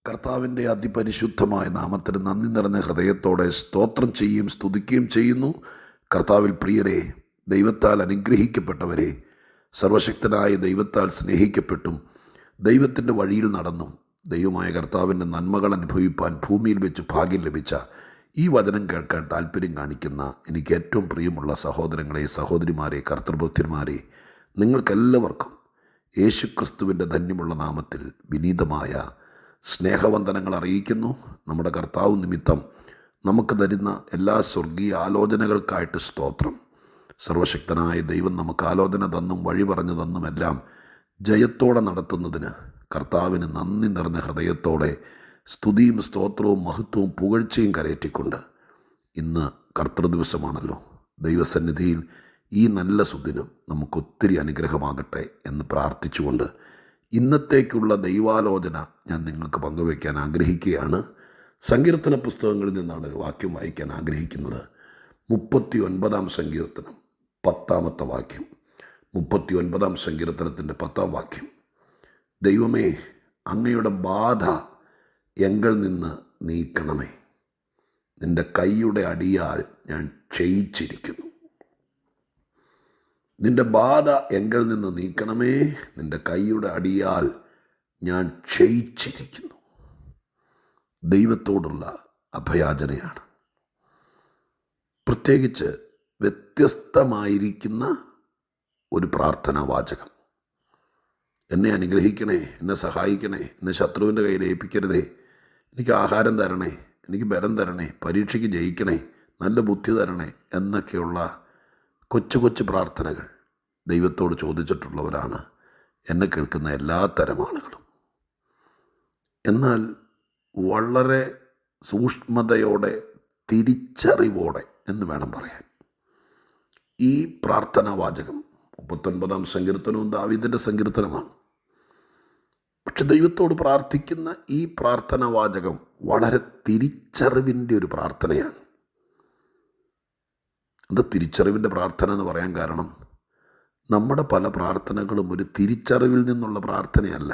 കർത്താവിൻ്റെ അതിപരിശുദ്ധമായ നാമത്തിന് നന്ദി നിറഞ്ഞ ഹൃദയത്തോടെ സ്തോത്രം ചെയ്യുകയും സ്തുതിക്കുകയും ചെയ്യുന്നു. കർത്താവിൽ പ്രിയരെ, ദൈവത്താൽ അനുഗ്രഹിക്കപ്പെട്ടവരെ, സർവശക്തനായ ദൈവത്താൽ സ്നേഹിക്കപ്പെട്ടും ദൈവത്തിൻ്റെ വഴിയിൽ നടന്നും ദൈവമായ കർത്താവിൻ്റെ നന്മകൾ അനുഭവിപ്പാൻ ഭൂമിയിൽ വെച്ച് ഭാഗ്യം ലഭിച്ച ഈ വചനം കേൾക്കാൻ താല്പര്യം കാണിക്കുന്ന എനിക്ക് ഏറ്റവും പ്രിയമുള്ള സഹോദരങ്ങളെ, സഹോദരിമാരെ, കർത്തൃഭൃത്യന്മാരെ, നിങ്ങൾക്കെല്ലാവർക്കും യേശുക്രിസ്തുവിൻ്റെ ധന്യമുള്ള നാമത്തിൽ വിനീതമായ സ്നേഹവന്ദനങ്ങൾ അറിയിക്കുന്നു. നമ്മുടെ കർത്താവ് നിമിത്തം നമുക്ക് തരുന്ന എല്ലാ സ്വർഗീയ ആലോചനകൾക്കായിട്ട് സ്തോത്രം. സർവശക്തനായ ദൈവം നമുക്ക് ആലോചന തന്നും വഴി പറഞ്ഞു തന്നുമെല്ലാം ജയത്തോടെ നടത്തുന്നതിന് കർത്താവിന് നന്ദി നിറഞ്ഞ ഹൃദയത്തോടെ സ്തുതിയും സ്തോത്രവും മഹത്വവും പുകഴ്ചയും കരയറ്റിക്കൊണ്ട്, ഇന്ന് കർത്തൃദിവസമാണല്ലോ, ദൈവസന്നിധിയിൽ ഈ നല്ല സുദിനം നമുക്കൊത്തിരി അനുഗ്രഹമാകട്ടെ എന്ന് പ്രാർത്ഥിച്ചുകൊണ്ട് ഇന്നത്തേക്കുള്ള ദൈവാലോചന ഞാൻ നിങ്ങൾക്ക് പങ്കുവയ്ക്കാൻ ആഗ്രഹിക്കുകയാണ്. സങ്കീർത്തന പുസ്തകങ്ങളിൽ നിന്നാണ് ഒരു വാക്യം വായിക്കാൻ ആഗ്രഹിക്കുന്നത്. 39-ാം സങ്കീർത്തനം 10-ാമത്തെ വാക്യം. 39-ാം സങ്കീർത്തനത്തിൻ്റെ 10-ാം വാക്യം. ദൈവമേ, അങ്ങയുടെ ബാധ എങ്കിൽ നിന്ന് നീക്കണമേ, നിൻ്റെ കൈയുടെ അടിയാൽ ഞാൻ ക്ഷയിച്ചിരിക്കുന്നു. നിൻ്റെ ബാധ എങ്കിൽ നിന്ന് നീക്കണമേ, നിൻ്റെ കൈയുടെ അടിയാൽ ഞാൻ ക്ഷയിച്ചിരിക്കുന്നു. ദൈവത്തോടുള്ള അഭയാചനയാണ്. പ്രത്യേകിച്ച് വ്യത്യസ്തമായിരിക്കുന്ന ഒരു പ്രാർത്ഥനാ വാചകം. എന്നെ അനുഗ്രഹിക്കണേ, എന്നെ സഹായിക്കണേ, എന്നെ ശത്രുവിൻ്റെ കയ്യിൽ ഏൽപ്പിക്കരുതേ, എനിക്ക് ആഹാരം തരണേ, എനിക്ക് ബലം തരണേ, പരീക്ഷയ്ക്ക് ജയിക്കണേ, നല്ല ബുദ്ധി തരണേ എന്നൊക്കെയുള്ള കൊച്ചു കൊച്ചു പ്രാർത്ഥനകൾ ദൈവത്തോട് ചോദിച്ചിട്ടുള്ളവരാണ് എന്നെ കേൾക്കുന്ന എല്ലാ തരം ആളുകളും. എന്നാൽ വളരെ സൂക്ഷ്മതയോടെ, തിരിച്ചറിവോടെ എന്ന് വേണം പറയാൻ ഈ പ്രാർത്ഥനാ വാചകം. 39-ാം സങ്കീർത്തനവും ദാവീദിൻ്റെ സങ്കീർത്തനമാണ്. പക്ഷെ ദൈവത്തോട് പ്രാർത്ഥിക്കുന്ന ഈ പ്രാർത്ഥനാ വാചകം വളരെ തിരിച്ചറിവിൻ്റെ ഒരു പ്രാർത്ഥനയാണ്. അത് തിരിച്ചറിവിൻ്റെ പ്രാർത്ഥന എന്ന് പറയാൻ കാരണം, നമ്മുടെ പല പ്രാർത്ഥനകളും ഒരു തിരിച്ചറിവിൽ നിന്നുള്ള പ്രാർത്ഥനയല്ല.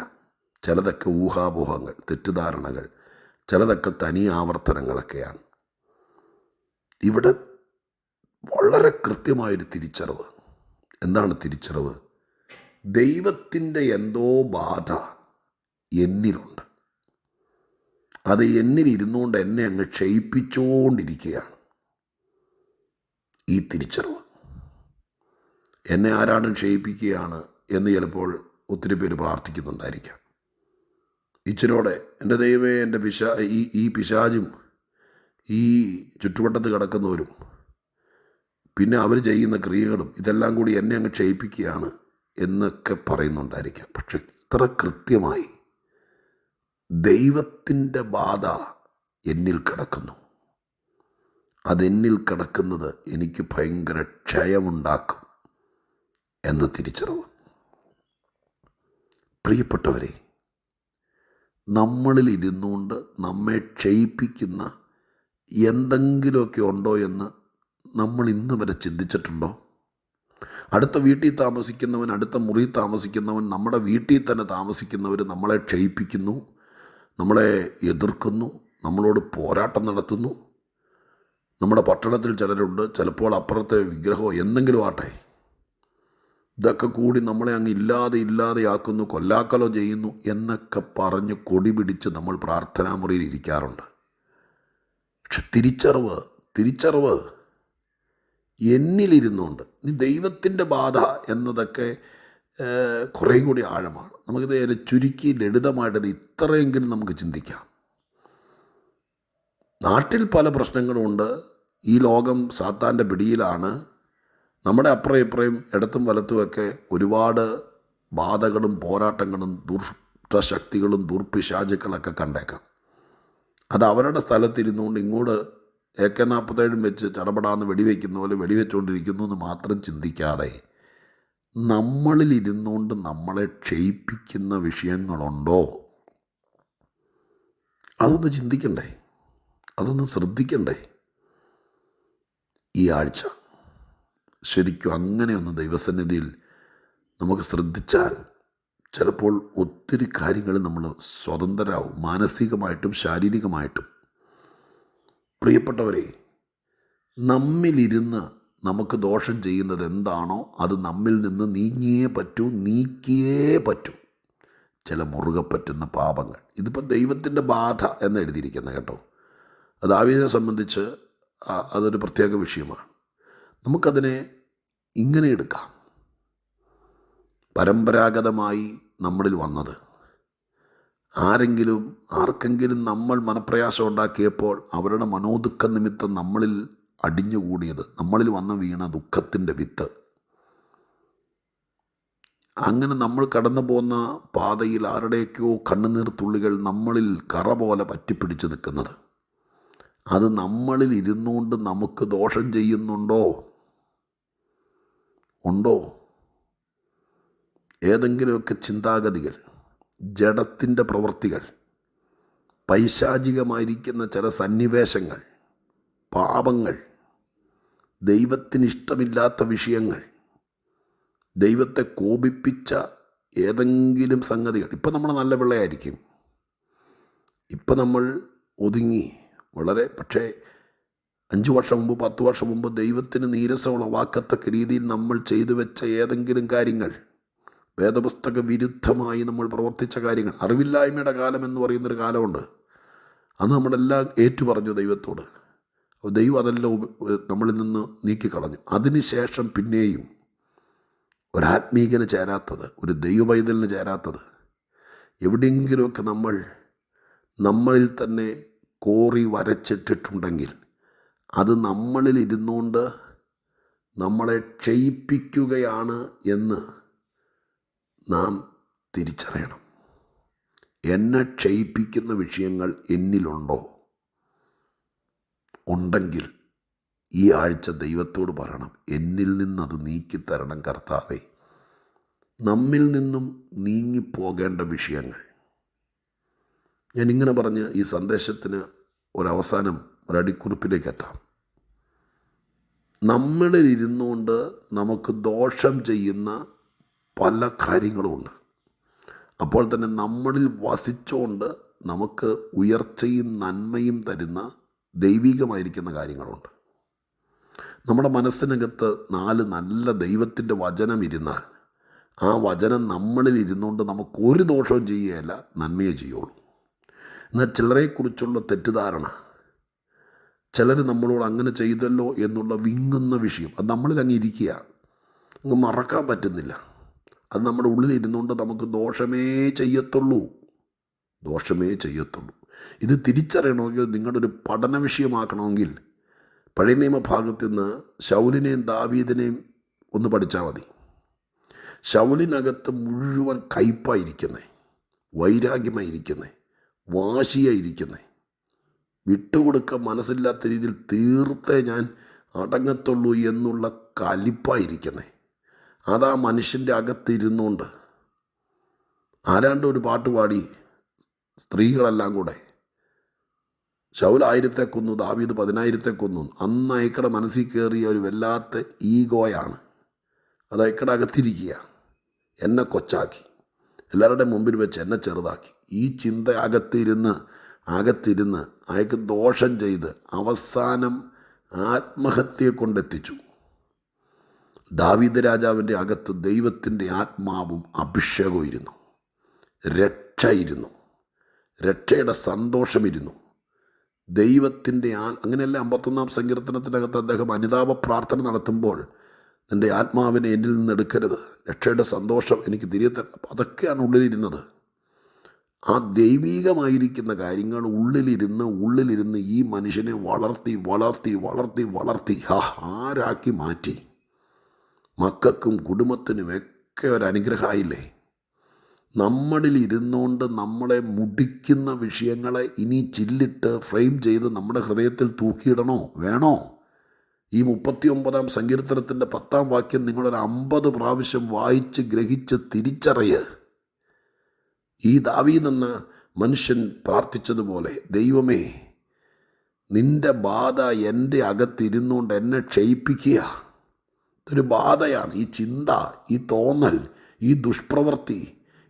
ചിലതൊക്കെ ഊഹാപോഹങ്ങൾ, തെറ്റിദ്ധാരണകൾ, ചിലതൊക്കെ തനി ആവർത്തനങ്ങളൊക്കെയാണ്. ഇവിടെ വളരെ കൃത്യമായൊരു തിരിച്ചറിവ്. എന്താണ് തിരിച്ചറിവ്? ദൈവത്തിൻ്റെ എന്തോ ബാധ എന്നിലുണ്ട്, അത് എന്നിലിരുന്നുകൊണ്ട് എന്നെ അങ്ങ് ക്ഷയിപ്പിച്ചുകൊണ്ടിരിക്കുകയാണ്. ഈ തിരിച്ചറിവ് എന്നെ ആരാണ് ക്ഷയിപ്പിക്കുകയാണ് എന്ന് ചിലപ്പോൾ ഒത്തിരി പേര് പ്രാർത്ഥിക്കുന്നുണ്ടായിരിക്കാം. ഇച്ചിരോടെ എൻ്റെ ദൈവമേ, എൻ്റെ ഈ പിശാചും ഈ ചുറ്റുവട്ടത്ത് കിടക്കുന്നവരും പിന്നെ അവർ ചെയ്യുന്ന ക്രിയകളും ഇതെല്ലാം കൂടി എന്നെ അങ്ങ് ക്ഷയിപ്പിക്കുകയാണ് എന്നൊക്കെ പറയുന്നുണ്ടായിരിക്കാം. പക്ഷെ ഇത്ര കൃത്യമായി ദൈവത്തിൻ്റെ ബാധ എന്നിൽ കിടക്കുന്നു, അതെന്നിൽ കിടക്കുന്നത് എനിക്ക് ഭയങ്കര ക്ഷയമുണ്ടാക്കും എന്ന തിരിച്ചറിവ്. പ്രിയപ്പെട്ടവരെ, നമ്മളിൽ ഇരുന്നുകൊണ്ട് നമ്മെ ക്ഷയിപ്പിക്കുന്ന എന്തെങ്കിലുമൊക്കെ ഉണ്ടോ എന്ന് നമ്മൾ ഇന്ന് വരെ ചിന്തിച്ചിട്ടുണ്ടോ? അടുത്ത വീട്ടിൽ താമസിക്കുന്നവൻ, അടുത്ത മുറിയിൽ താമസിക്കുന്നവൻ, നമ്മുടെ വീട്ടിൽ തന്നെ താമസിക്കുന്നവർ നമ്മളെ ക്ഷയിപ്പിക്കുന്നു, നമ്മളെ എതിർക്കുന്നു, നമ്മളോട് പോരാട്ടം നടത്തുന്നു. നമ്മുടെ പട്ടണത്തിൽ ചിലരുണ്ട്, ചിലപ്പോൾ അപ്പുറത്തെ വിഗ്രഹമോ എന്തെങ്കിലും ആട്ടെ, ഇതൊക്കെ കൂടി നമ്മളെ അങ്ങ് ഇല്ലാതെയാക്കുന്നു, കൊല്ലാക്കലോ ചെയ്യുന്നു എന്നൊക്കെ പറഞ്ഞ് കൊടി പിടിച്ച് നമ്മൾ പ്രാർത്ഥനാ മുറിയിൽ ഇരിക്കാറുണ്ട്. പക്ഷെ തിരിച്ചറിവ് എന്നിലിരുന്നുകൊണ്ട്, ഇനി ദൈവത്തിൻ്റെ ബാധ എന്നതൊക്കെ കുറേ കൂടി ആഴമാണ്. നമുക്കിത് ചുരുക്കി ലളിതമായിട്ടത് ഇത്രയെങ്കിലും നമുക്ക് ചിന്തിക്കാം. നാട്ടിൽ പല പ്രശ്നങ്ങളുമുണ്ട്. ഈ ലോകം സാത്താൻ്റെ പിടിയിലാണ്. നമ്മുടെ അപ്പുറം ഇപ്പുറയും ഇടത്തും വലത്തുമൊക്കെ ഒരുപാട് ബാധകളും പോരാട്ടങ്ങളും ദുഷ്ടശക്തികളും ദുർപിശാചുക്കളൊക്കെ കണ്ടേക്കാം. അത് അവരുടെ സ്ഥലത്തിരുന്നുകൊണ്ട് ഇങ്ങോട്ട് AK-47 വെച്ച് ചടപടാന്ന് വെടിവെക്കുന്ന പോലെ വെടിവെച്ചുകൊണ്ടിരിക്കുന്നു എന്ന് മാത്രം ചിന്തിക്കാതെ, നമ്മളിലിരുന്നുകൊണ്ട് നമ്മളെ ക്ഷയിപ്പിക്കുന്ന വിഷയങ്ങളുണ്ടോ, അതൊന്ന് ചിന്തിക്കണ്ടേ, അതൊന്ന് ശ്രദ്ധിക്കണ്ടേ? ഈ ആഴ്ച ശരിക്കും അങ്ങനെയൊന്ന് ദൈവസന്നിധിയിൽ നമുക്ക് ശ്രദ്ധിച്ചാൽ ചിലപ്പോൾ ഒത്തിരി കാര്യങ്ങൾ നമ്മൾ സ്വതന്ത്രരാകും, മാനസികമായിട്ടും ശാരീരികമായിട്ടും. പ്രിയപ്പെട്ടവരെ, നമ്മിലിരുന്ന് നമുക്ക് ദോഷം ചെയ്യുന്നത് എന്താണോ അത് നമ്മിൽ നിന്ന് നീക്കിയേ പറ്റൂ. ചില മുറുകെ പറ്റുന്ന പാപങ്ങൾ, ഇതിപ്പോൾ ദൈവത്തിൻ്റെ ബാധ എന്ന് എഴുതിയിരിക്കുന്നത് കേട്ടോ. അത് ദാവീദിനെ സംബന്ധിച്ച് അതൊരു പ്രത്യേക വിഷയമാണ്. നമുക്കതിനെ ഇങ്ങനെ എടുക്കാം. പരമ്പരാഗതമായി നമ്മളിൽ വന്നത്, ആർക്കെങ്കിലും നമ്മൾ മനപ്രയാസം ഉണ്ടാക്കിയപ്പോൾ അവരുടെ മനോദുഃഖ നിമിത്തം നമ്മളിൽ അടിഞ്ഞുകൂടിയത്, നമ്മളിൽ വന്ന് വീണ ദുഃഖത്തിൻ്റെ വിത്ത്. അങ്ങനെ നമ്മൾ കടന്നു പോകുന്ന പാതയിൽ ആരുടെയൊക്കെയോ കണ്ണുനീർ തുള്ളികൾ നമ്മളിൽ കറ പോലെ പറ്റിപ്പിടിച്ച് നിൽക്കുന്നത്, അത് നമ്മളിൽ ഇരുന്നുകൊണ്ട് നമുക്ക് ദോഷം ചെയ്യുന്നുണ്ടോ? ഉണ്ടോ? ഏതെങ്കിലുമൊക്കെ ചിന്താഗതികൾ, ജഡത്തിൻ്റെ പ്രവൃത്തികൾ, പൈശാചികമായിരിക്കുന്ന ചില സന്നിവേശങ്ങൾ, പാപങ്ങൾ, ദൈവത്തിന് ഇഷ്ടമില്ലാത്ത വിഷയങ്ങൾ, ദൈവത്തെ കോപിപ്പിച്ച ഏതെങ്കിലും സംഗതികൾ. ഇപ്പം നമ്മൾ നല്ല പിള്ളയായിരിക്കും, ഇപ്പം നമ്മൾ ഒതുങ്ങി വളരെ, പക്ഷേ 5 വർഷം മുമ്പ് 10 വർഷം മുമ്പ് ദൈവത്തിന് നീരസം ഉളവാക്കത്തക്ക രീതിയിൽ നമ്മൾ ചെയ്തു വെച്ച ഏതെങ്കിലും കാര്യങ്ങൾ, വേദപുസ്തക വിരുദ്ധമായി നമ്മൾ പ്രവർത്തിച്ച കാര്യങ്ങൾ, അറിവില്ലായ്മയുടെ കാലം എന്ന് പറയുന്നൊരു കാലമുണ്ട്. അന്ന് നമ്മളെല്ലാം ഏറ്റുപറഞ്ഞു ദൈവത്തോട്. ദൈവം അതെല്ലാം നമ്മളിൽ നിന്ന് നീക്കിക്കളഞ്ഞു. അതിനുശേഷം പിന്നെയും ഒരാത്മീകന് ചേരാത്തത്, ഒരു ദൈവപൈതലിന് ചേരാത്തത്, എവിടെയെങ്കിലുമൊക്കെ നമ്മളിൽ തന്നെ കോറി വരച്ചിട്ടിട്ടുണ്ടെങ്കിൽ അത് നമ്മളിൽ ഇരുന്നുകൊണ്ട് നമ്മളെ ക്ഷയിപ്പിക്കുകയാണ് എന്ന് നാം തിരിച്ചറിയണം. എന്നെ ക്ഷയിപ്പിക്കുന്ന വിഷയങ്ങൾ എന്നിലുണ്ടോ? ഉണ്ടെങ്കിൽ ഈ ആഴ്ച ദൈവത്തോട് പറയണം, എന്നിൽ നിന്നത് നീക്കിത്തരണം കർത്താവേ. നമ്മിൽ നിന്നും നീങ്ങിപ്പോകേണ്ട വിഷയങ്ങൾ. ഞാനിങ്ങനെ പറഞ്ഞ് ഈ സന്ദേശത്തിന് ഒരവസാനം ഒരടിക്കുറിപ്പിലേക്ക് എത്താം. നമ്മളിൽ ഇരുന്നുകൊണ്ട് നമുക്ക് ദോഷം ചെയ്യുന്ന പല കാര്യങ്ങളുമുണ്ട്. അപ്പോൾ തന്നെ നമ്മളിൽ വസിച്ചുകൊണ്ട് നമുക്ക് ഉയർച്ചയും നന്മയും തരുന്ന ദൈവികമായിരിക്കുന്ന കാര്യങ്ങളുണ്ട്. നമ്മുടെ മനസ്സിനകത്ത് 4 നല്ല ദൈവത്തിൻ്റെ വചനം ഇരുന്നാൽ ആ വചനം നമ്മളിൽ ഇരുന്നുകൊണ്ട് നമുക്കൊരു ദോഷവും ചെയ്യുകയല്ല, നന്മയെ ചെയ്യുള്ളൂ. എന്നാൽ ചിലരെക്കുറിച്ചുള്ള തെറ്റിദ്ധാരണ, ചിലർ നമ്മളോട് അങ്ങനെ ചെയ്തല്ലോ എന്നുള്ള വിങ്ങുന്ന വിഷയം, അത് നമ്മളിൽ അങ്ങ് ഇരിക്കുക, അങ്ങ് മറക്കാൻ പറ്റുന്നില്ല. അത് നമ്മുടെ ഉള്ളിലിരുന്നുകൊണ്ട് നമുക്ക് ദോഷമേ ചെയ്യത്തുള്ളൂ. ഇത് തിരിച്ചറിയണമെങ്കിൽ നിങ്ങളുടെ ഒരു പഠന വിഷയമാക്കണമെങ്കിൽ പഴയ നിയമഭാഗത്ത് നിന്ന് ശൗലിനെയും ദാവീദിനെയും ഒന്ന് പഠിച്ചാൽ മതി. ശൗലിനകത്ത് മുഴുവൻ കയ്പായിരിക്കുന്നേ, വൈരാഗ്യമായിരിക്കുന്നേ, വാശിയായിരിക്കുന്നേ, വിട്ടുകൊടുക്കാൻ മനസ്സില്ലാത്ത രീതിയിൽ തീർത്തേ ഞാൻ അടങ്ങത്തുള്ളൂ എന്നുള്ള കലിപ്പായിരിക്കുന്നേ. അതാ മനുഷ്യൻ്റെ അകത്തിരുന്നുകൊണ്ട് ആരാണ്ട് ഒരു പാട്ട് പാടി, സ്ത്രീകളെല്ലാം കൂടെ ശൗൽ 1000 കൊന്നു, ദാവീദ് 10,000 കൊന്നു. അന്ന് അയക്കടെ മനസ്സിൽ കയറിയ ഒരു വല്ലാത്ത ഈഗോയാണ്. അത് അയക്കടെ അകത്തിരിക്കുക. എന്നെ കൊച്ചാക്കി, എല്ലാവരുടെയും മുമ്പിൽ വെച്ച് എന്നെ ചെറുതാക്കി. ഈ ചിന്ത അകത്തിരുന്ന് അയാൾക്ക് ദോഷം ചെയ്ത് അവസാനം ആത്മഹത്യയെ കൊണ്ടെത്തിച്ചു. ദാവീദ് രാജാവിൻ്റെ അകത്ത് ദൈവത്തിൻ്റെ ആത്മാവും അഭിഷേകവും ഇരുന്നു, രക്ഷയിരുന്നു, രക്ഷയുടെ സന്തോഷമിരുന്നു, ദൈവത്തിൻ്റെ അങ്ങനെയല്ല 51-ാം സങ്കീർത്തനത്തിനകത്ത് അദ്ദേഹം അനുതാപ പ്രാർത്ഥന നടത്തുമ്പോൾ, എൻ്റെ ആത്മാവിനെ എന്നിൽ നിന്ന് എടുക്കരുത്, രക്ഷയുടെ സന്തോഷം എനിക്ക് തിരികെ തരണം. അപ്പം അതൊക്കെയാണ് ഉള്ളിലിരുന്നത്. ആ ദൈവീകമായിരിക്കുന്ന കാര്യങ്ങൾ ഉള്ളിലിരുന്ന് ഈ മനുഷ്യനെ വളർത്തി ആരാക്കി മാറ്റി. മക്കൾക്കും കുടുംബത്തിനുമൊക്കെ ഒരനുഗ്രഹമായില്ലേ? നമ്മളിൽ ഇരുന്നുകൊണ്ട് നമ്മളെ മുടിക്കുന്ന വിഷയങ്ങളെ ഇനി ചില്ലിട്ട് ഫ്രെയിം ചെയ്ത് നമ്മുടെ ഹൃദയത്തിൽ തൂക്കിയിടണോ? വേണോ? ഈ 39-ാം സങ്കീർത്തനത്തിൻ്റെ 10-ാം വാക്യം നിങ്ങളൊരു 50 പ്രാവശ്യം വായിച്ച് ഗ്രഹിച്ച് തിരിച്ചറിയുക. ഈ ദാവീദ് എന്ന മനുഷ്യൻ പ്രാർത്ഥിച്ചതുപോലെ, ദൈവമേ, നിൻ്റെ ബാധ എൻ്റെ അകത്തിരുന്നുകൊണ്ട് എന്നെ ക്ഷയിപ്പിക്കുക. ഇതൊരു ബാധയാണ്. ഈ ചിന്ത, ഈ തോന്നൽ, ഈ ദുഷ്പ്രവൃത്തി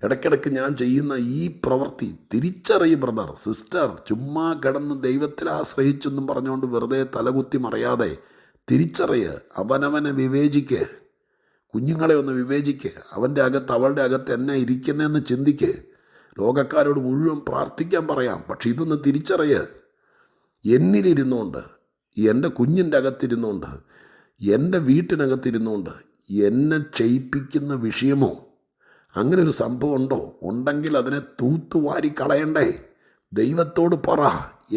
ഇടയ്ക്കിടയ്ക്ക് ഞാൻ ചെയ്യുന്ന ഈ പ്രവൃത്തി തിരിച്ചറിയും ബ്രദർ, സിസ്റ്റർ. ചുമ്മാ കിടന്ന് ദൈവത്തിൽ ആശ്രയിച്ചെന്നും പറഞ്ഞുകൊണ്ട് വെറുതെ തലകുത്തി മറിയാതെ തിരിച്ചറിയ്. അവനവനെ വിവേചിക്ക്. കുഞ്ഞുങ്ങളെ ഒന്ന് വിവേചിക്ക്. അവൻ്റെ അകത്ത് അവളുടെ അകത്ത് എന്നെ ഇരിക്കുന്നതെന്ന് ചിന്തിക്ക്. ലോകക്കാരോട് മുഴുവൻ പ്രാർത്ഥിക്കാൻ പറയാം, പക്ഷെ ഇതൊന്ന് തിരിച്ചറിയ്. എന്നിലിരുന്നുകൊണ്ട്, എൻ്റെ കുഞ്ഞിൻ്റെ അകത്തിരുന്നുകൊണ്ട്, എൻ്റെ വീട്ടിനകത്തിരുന്നുകൊണ്ട് എന്നെ ക്ഷയിപ്പിക്കുന്ന വിഷയമോ അങ്ങനെ ഒരു സംഭവം ഉണ്ടോ? ഉണ്ടെങ്കിൽ അതിനെ തൂത്തുവാരി കളയണ്ടേ? ദൈവത്തോട് പറ,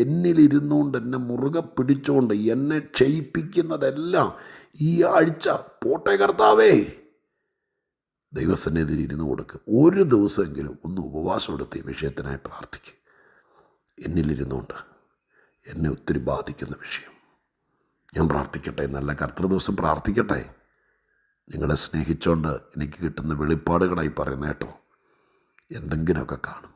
എന്നിലിരുന്നുകൊണ്ട് എന്നെ മുറുകെ പിടിച്ചുകൊണ്ട് എന്നെ ക്ഷയിപ്പിക്കുന്നതെല്ലാം ഈ ആഴ്ച പോട്ടെ കർത്താവേ. ദൈവസന്നിധിയിൽ ഇരുന്ന് കൊടുക്ക്. ഒരു ദിവസമെങ്കിലും ഒന്ന് ഉപവാസം എടുത്ത് ഈ വിഷയത്തിനായി പ്രാർത്ഥിക്കുക. എന്നിലിരുന്നുകൊണ്ട് എന്നെ ഒത്തിരി ബാധിക്കുന്ന വിഷയം ഞാൻ പ്രാർത്ഥിക്കട്ടെ. നല്ല കർത്തൃദിവസം പ്രാർത്ഥിക്കട്ടെ. നിങ്ങളെ സ്നേഹിച്ചുകൊണ്ട് എനിക്ക് കിട്ടുന്ന വെളിപ്പാടുകളായി പറയുന്ന കേട്ടോ, എന്തെങ്കിലുമൊക്കെ കാണും.